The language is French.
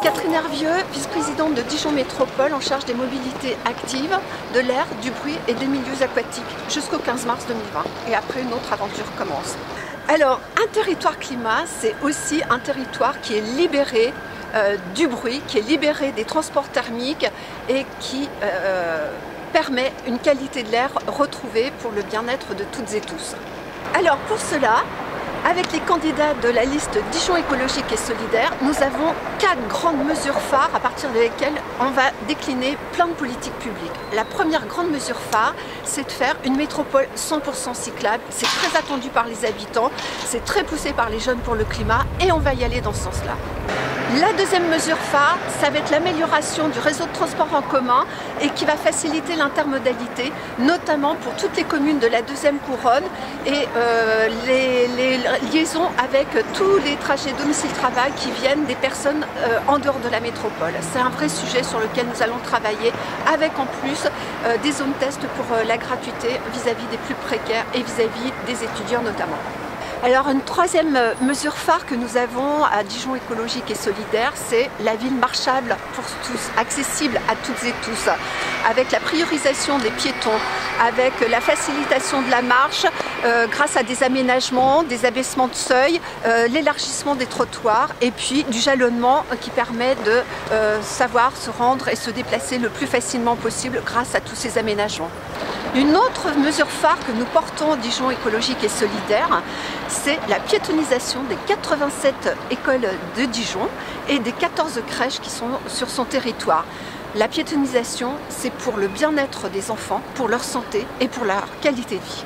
Catherine Hervieux, vice-présidente de Dijon Métropole en charge des mobilités actives, de l'air, du bruit et des milieux aquatiques jusqu'au 15 mars 2020. Et après, une autre aventure commence. Alors, un territoire climat, c'est aussi un territoire qui est libéré du bruit, qui est libéré des transports thermiques et qui permet une qualité de l'air retrouvée pour le bien-être de toutes et tous. Alors pour cela, avec les candidats de la liste Dijon écologique et solidaire, nous avons 4 grandes mesures phares à partir desquelles on va décliner plein de politiques publiques. La première grande mesure phare, c'est de faire une métropole 100% cyclable. C'est très attendu par les habitants, c'est très poussé par les jeunes pour le climat et on va y aller dans ce sens-là. La deuxième mesure phare, ça va être l'amélioration du réseau de transport en commun et qui va faciliter l'intermodalité, notamment pour toutes les communes de la deuxième couronne et les liaisons avec tous les trajets domicile-travail qui viennent des personnes en dehors de la métropole. C'est un vrai sujet sur lequel nous allons travailler avec en plus des zones tests pour la gratuité vis-à-vis des plus précaires et vis-à-vis des étudiants notamment. Alors une troisième mesure phare que nous avons à Dijon écologique et solidaire, c'est la ville marchable pour tous, accessible à toutes et tous, avec la priorisation des piétons, avec la facilitation de la marche grâce à des aménagements, des abaissements de seuil, l'élargissement des trottoirs et puis du jalonnement qui permet de savoir se rendre et se déplacer le plus facilement possible grâce à tous ces aménagements. Une autre mesure phare que nous portons Dijon écologique et solidaire, c'est la piétonisation des 87 écoles de Dijon et des 14 crèches qui sont sur son territoire. La piétonisation, c'est pour le bien-être des enfants, pour leur santé et pour leur qualité de vie.